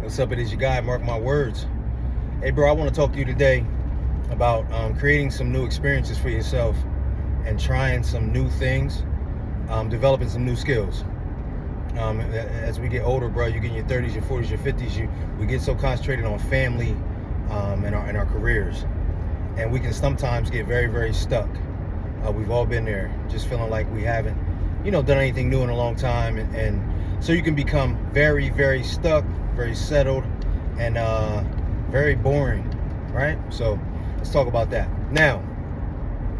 What's up? It is your guy, Mark my words. Hey, bro, I want to talk to you today about creating some new experiences for yourself and trying some new things, developing some new skills. As we get older, bro, you get in your 30s, your 40s, your 50s, we get so concentrated on family and our careers. And we can sometimes get very, very stuck. We've all been there, just feeling like we haven't, done anything new in a long time. And so you can become very, very stuck, very settled, and very boring, right? So let's talk about that. Now,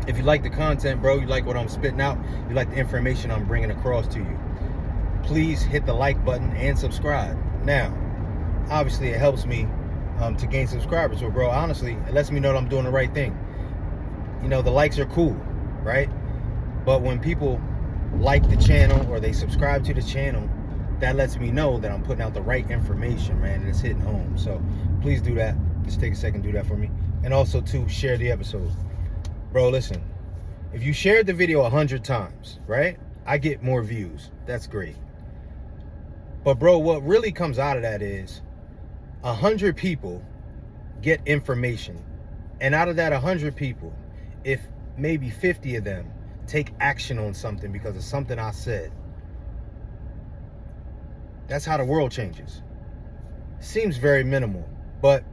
if you like the content, bro, you like what I'm spitting out, you like the information I'm bringing across to you, please hit the like button and subscribe. Now, obviously, it helps me to gain subscribers. So, bro, honestly, it lets me know that I'm doing the right thing. The likes are cool, right? But when people like the channel or they subscribe to the channel, that lets me know that I'm putting out the right information, man, and it's hitting home. So please do that. Just take a second, do that for me. And also, to share the episode. Bro, listen, if you shared the video 100 times, right, I get more views. That's great. But, bro, what really comes out of that is 100 people get information. And out of that 100 people, if maybe 50 of them take action on something because of something I said, that's how the world changes. Seems very minimal, but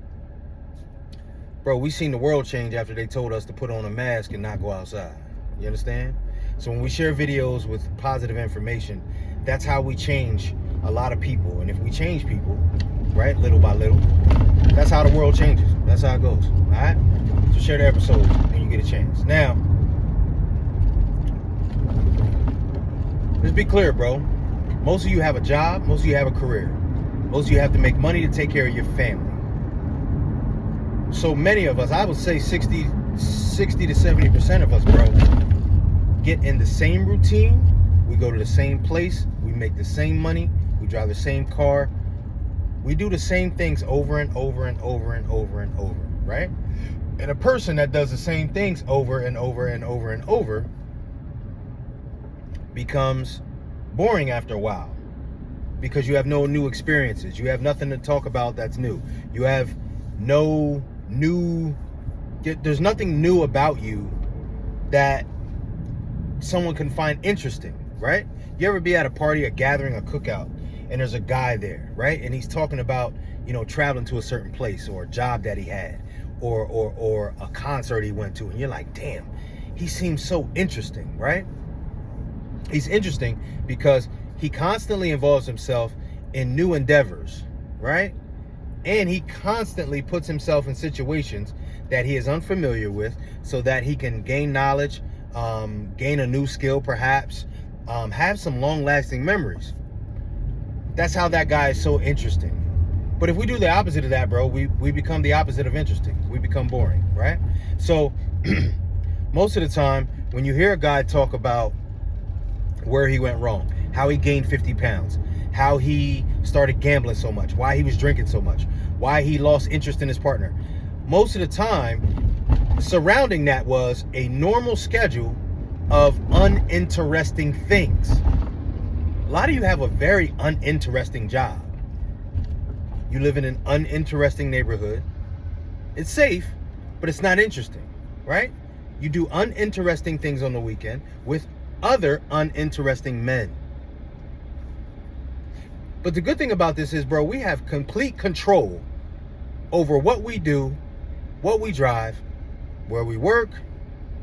bro, we seen the world change after they told us to put on a mask and not go outside. You understand? So when we share videos with positive information, that's how we change a lot of people. And if we change people, right, little by little, that's how the world changes. That's how it goes. All right? So share the episode when you get a chance. Now, let's be clear, bro. Most of you have a job. Most of you have a career. Most of you have to make money to take care of your family. So many of us, I would say 60 to 70% of us, bro, get in the same routine. We go to the same place. We make the same money. We drive the same car. We do the same things over and over and over and over and over, right? And a person that does the same things over and over and over and over becomes boring after a while, because you have no new experiences. You have nothing to talk about that's new. You have there's nothing new about you that someone can find interesting, right? You ever be at a party, a gathering, a cookout, and there's a guy there, right? And he's talking about, traveling to a certain place, or a job that he had, or a concert he went to, and you're like, damn, he seems so interesting, right? He's interesting because he constantly involves himself in new endeavors, right? And he constantly puts himself in situations that he is unfamiliar with so that he can gain knowledge, gain a new skill perhaps, have some long-lasting memories. That's how that guy is so interesting. But if we do the opposite of that, bro, we become the opposite of interesting. We become boring, right? So most of the time, when you hear a guy talk about where he went wrong, how he gained 50 pounds, how he started gambling so much, why he was drinking so much, why he lost interest in his partner, most of the time, surrounding that was a normal schedule of uninteresting things. A lot of you have a very uninteresting job. You live in an uninteresting neighborhood. It's safe, but it's not interesting, right? You do uninteresting things on the weekend with other uninteresting men. But the good thing about this is, bro, we have complete control over what we do, what we drive, where we work,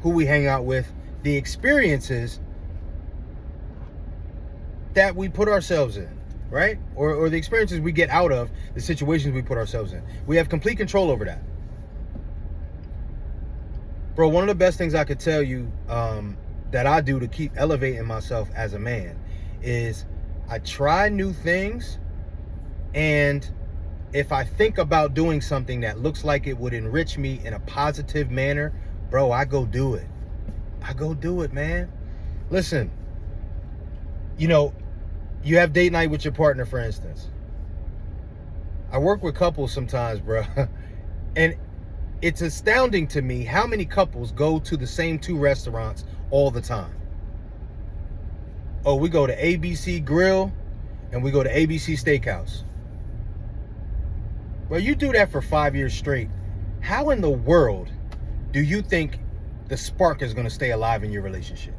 who we hang out with, the experiences that we put ourselves in, right? Or the experiences we get out of the situations we put ourselves in. We have complete control over that. Bro, one of the best things I could tell you that I do to keep elevating myself as a man is I try new things, and if I think about doing something that looks like it would enrich me in a positive manner, bro, I go do it. I go do it, man. Listen, you have date night with your partner, for instance. I work with couples sometimes, bro, and it's astounding to me how many couples go to the same two restaurants all the time. Oh, we go to ABC Grill and we go to ABC Steakhouse. Well, you do that for 5 years straight. How in the world do you think the spark is going to stay alive in your relationship?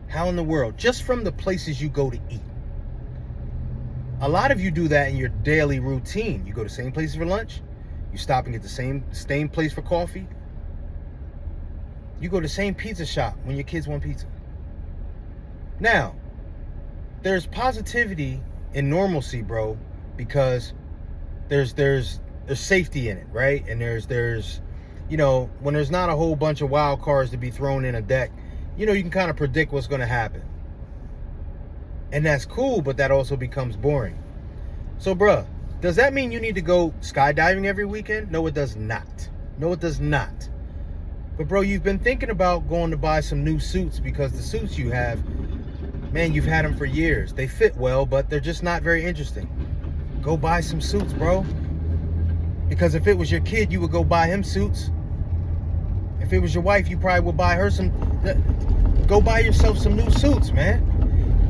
How in the world? Just from the places you go to eat. A lot of you do that in your daily routine. You go to the same places for lunch. You stop and get the same place for coffee. You go to the same pizza shop when your kids want pizza. Now, there's positivity in normalcy, bro, because there's safety in it, right? And there's you know, when there's not a whole bunch of wild cards to be thrown in a deck, you know, you can kind of predict what's going to happen. And that's cool, but that also becomes boring. So, bruh, does that mean you need to go skydiving every weekend? No, it does not. No, it does not. But, bro, you've been thinking about going to buy some new suits because the suits you have, man, you've had them for years. They fit well, but they're just not very interesting. Go buy some suits, bro. Because if it was your kid, you would go buy him suits. If it was your wife, you probably would buy her some. Go buy yourself some new suits, man.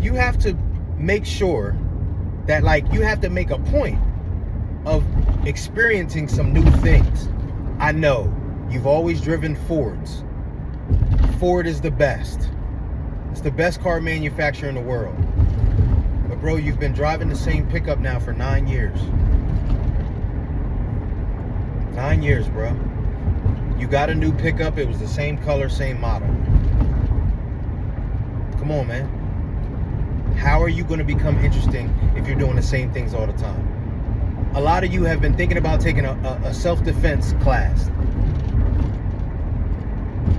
You have to make sure that, like, you have to make a point of experiencing some new things. I know you've always driven Fords. Ford is the best. It's the best car manufacturer in the world. But, bro, you've been driving the same pickup now for 9 years. 9 years, bro. You got a new pickup. It was the same color, same model. Come on, man. How are you going to become interesting if you're doing the same things all the time? A lot of you have been thinking about taking a self-defense class,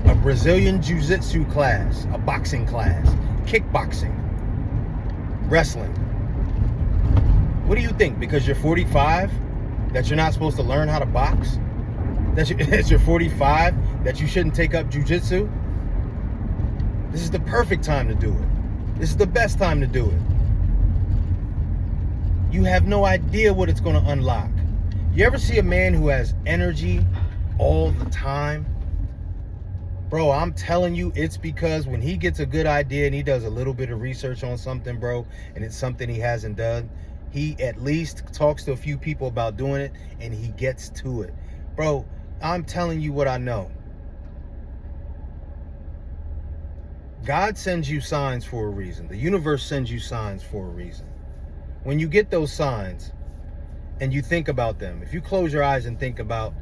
a Brazilian Jiu-Jitsu class, a boxing class, kickboxing, wrestling. What do you think? Because you're 45, that you're not supposed to learn how to box? That you're 45, that you shouldn't take up jiu-jitsu? This is the perfect time to do it. This is the best time to do it. You have no idea what it's going to unlock. You ever see a man who has energy all the time? Bro, I'm telling you, it's because when he gets a good idea and he does a little bit of research on something, bro, and it's something he hasn't done, he at least talks to a few people about doing it and he gets to it. Bro, I'm telling you what I know. God sends you signs for a reason. The universe sends you signs for a reason. When you get those signs and you think about them, if you close your eyes and think about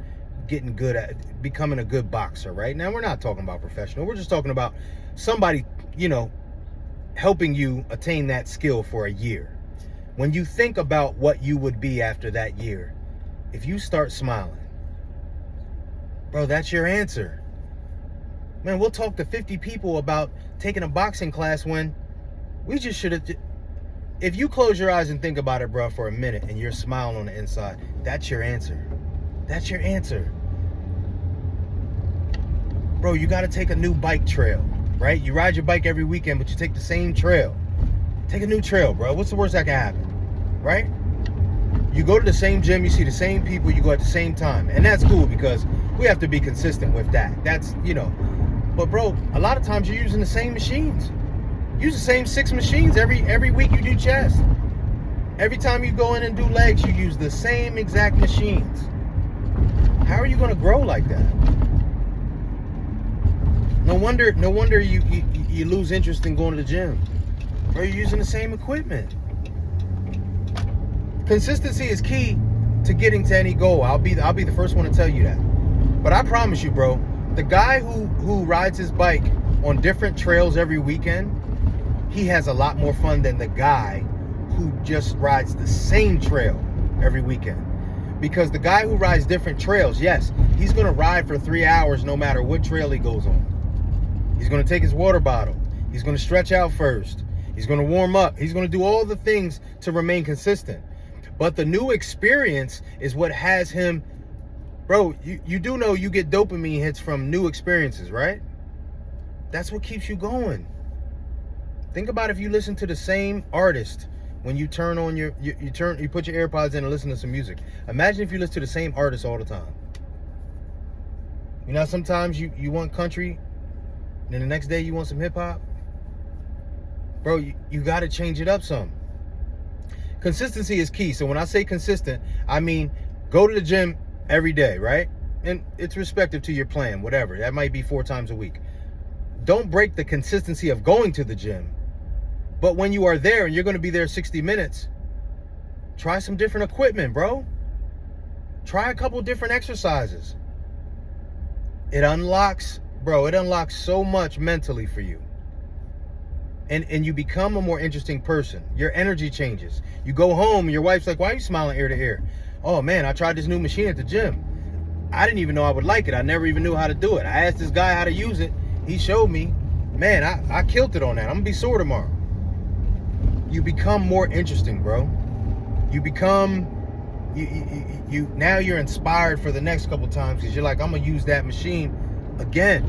getting good at becoming a good boxer, right? Now, we're not talking about professional. We're just talking about somebody, you know, helping you attain that skill for a year. When you think about what you would be after that year, if you start smiling, bro, that's your answer. Man, we'll talk to 50 people about taking a boxing class when we just should have. If you close your eyes and think about it, bro, for a minute and you're smiling on the inside, that's your answer. That's your answer. Bro, you got to take a new bike trail, right? You ride your bike every weekend, but you take the same trail. Take a new trail, bro. What's the worst that can happen, right? You go to the same gym, you see the same people, you go at the same time. And that's cool because we have to be consistent with that. That's, you know. But, bro, a lot of times you're using the same machines. Use the same 6 machines every week you do chest. Every time you go in and do legs, you use the same exact machines. How are you going to grow like that? No wonder you lose interest in going to the gym. Or you're using the same equipment. Consistency is key to getting to any goal. I'll be the first one to tell you that. But I promise you, bro, the guy who rides his bike on different trails every weekend, he has a lot more fun than the guy who just rides the same trail every weekend. Because the guy who rides different trails, yes, he's going to ride for 3 hours no matter what trail he goes on. He's going to take his water bottle. He's going to stretch out first. He's going to warm up. He's going to do all the things to remain consistent. But the new experience is what has him. Bro, you do know you get dopamine hits from new experiences, right? That's what keeps you going. Think about if you listen to the same artist when you turn on you put your AirPods in and listen to some music. Imagine if you listen to the same artist all the time. You know, sometimes you want country, and then the next day you want some hip hop. Bro, you got to change it up some. Consistency is key. So when I say consistent, I mean go to the gym every day, right? And it's respective to your plan, whatever. That might be 4 times a week. Don't break the consistency of going to the gym. But when you are there and you're going to be there 60 minutes, try some different equipment, bro. Try a couple different exercises. It unlocks so much mentally for you. And you become a more interesting person. Your energy changes. You go home and your wife's like, why are you smiling ear to ear? Oh man, I tried this new machine at the gym. I didn't even know I would like it. I never even knew how to do it. I asked this guy how to use it. He showed me. Man, I killed it on that. I'm gonna be sore tomorrow. You become more interesting, bro. You become, now you're inspired for the next couple times because you're like, I'm gonna use that machine again.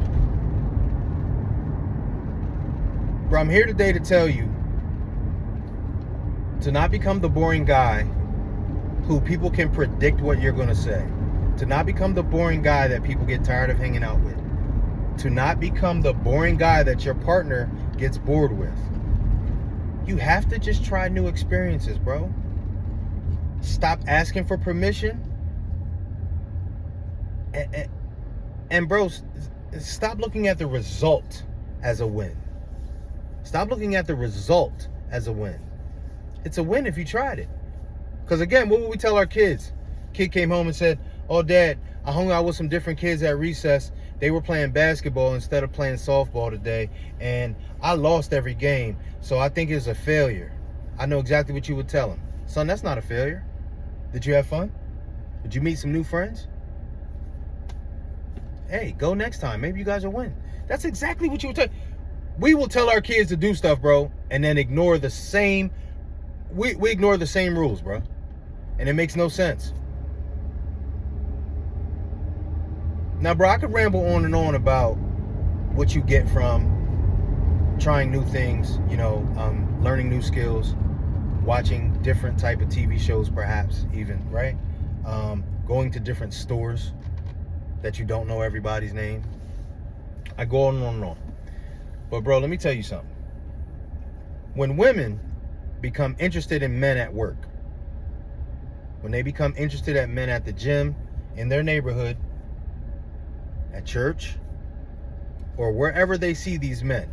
Bro, I'm here today to tell you to not become the boring guy who people can predict what you're going to say. To not become the boring guy that people get tired of hanging out with. To not become the boring guy that your partner gets bored with. You have to just try new experiences, bro. Stop asking for permission. And bro, stop looking at the result as a win. Stop looking at the result as a win. It's a win if you tried it. Because again, what would we tell our kids? Kid came home and said, oh, Dad, I hung out with some different kids at recess. They were playing basketball instead of playing softball today. And I lost every game. So I think it's a failure. I know exactly what you would tell him. Son, that's not a failure. Did you have fun? Did you meet some new friends? Hey, go next time. Maybe you guys will win. That's exactly what you would tell. We will tell our kids to do stuff, bro, and then ignore the same, we ignore the same rules, bro. And it makes no sense. Now, bro, I could ramble on and on about what you get from trying new things, learning new skills, watching different type of TV shows, perhaps even, right? Going to different stores that you don't know everybody's name. I go on and on and on. But bro, let me tell you something. When women become interested in men at work, when they become interested in men at the gym, in their neighborhood, at church, or wherever they see these men.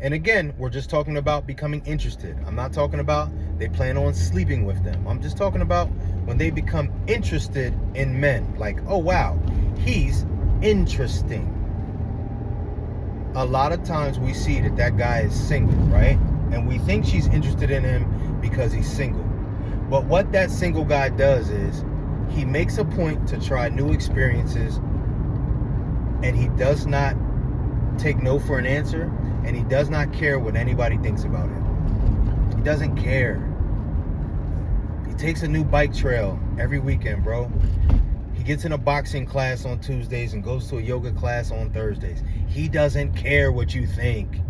And again, we're just talking about becoming interested. I'm not talking about they plan on sleeping with them. I'm just talking about when they become interested in men. Like, oh wow, he's interesting. A lot of times we see that guy is single, right? And we think she's interested in him because he's single. But what that single guy does is he makes a point to try new experiences, and he does not take no for an answer, and he does not care what anybody thinks about him. He doesn't care. He takes a new bike trail every weekend, bro. He gets in a boxing class on Tuesdays and goes to a yoga class on Thursdays. He doesn't care what you think.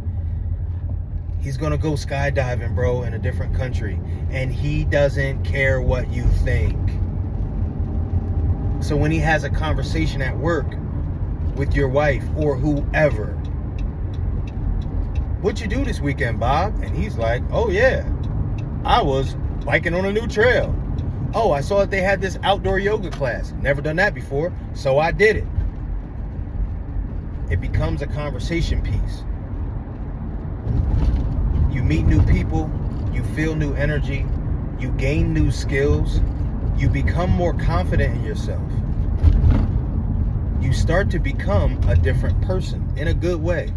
He's gonna go skydiving, bro, in a different country, and he doesn't care what you think. So when he has a conversation at work with your wife or whoever, "What'd you do this weekend, Bob?" And he's like, "Oh yeah, I was biking on a new trail. Oh, I saw that they had this outdoor yoga class. Never done that before, so I did it." It becomes a conversation piece. You meet new people, you feel new energy, you gain new skills, you become more confident in yourself. You start to become a different person in a good way,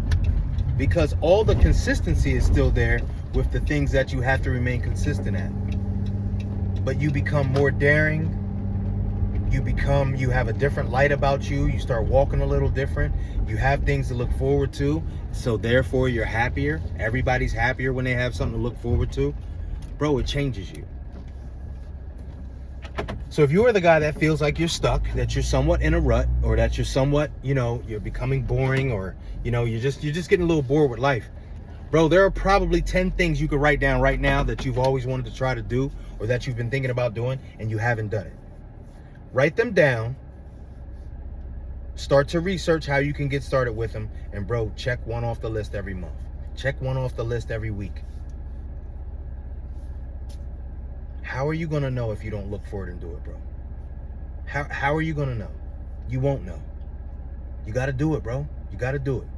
because all the consistency is still there with the things that you have to remain consistent at. But you become more daring. You have a different light about you. You start walking a little different. You have things to look forward to. So therefore you're happier. Everybody's happier when they have something to look forward to. Bro, it changes you. So if you are the guy that feels like you're stuck, that you're somewhat in a rut, or that you're somewhat, you're becoming boring, or, you're just getting a little bored with life. Bro, there are probably 10 things you could write down right now that you've always wanted to try to do, or that you've been thinking about doing, and you haven't done it. Write them down. Start to research how you can get started with them. And bro, check one off the list every month. Check one off the list every week. How are you going to know if you don't look for it and do it, bro? How are you going to know? You won't know. You got to do it, bro. You got to do it.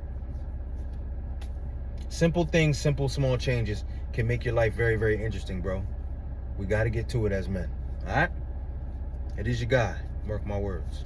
Simple things, simple, small changes can make your life very, very interesting, bro. We got to get to it as men. All right? It is your guy. Mark my words.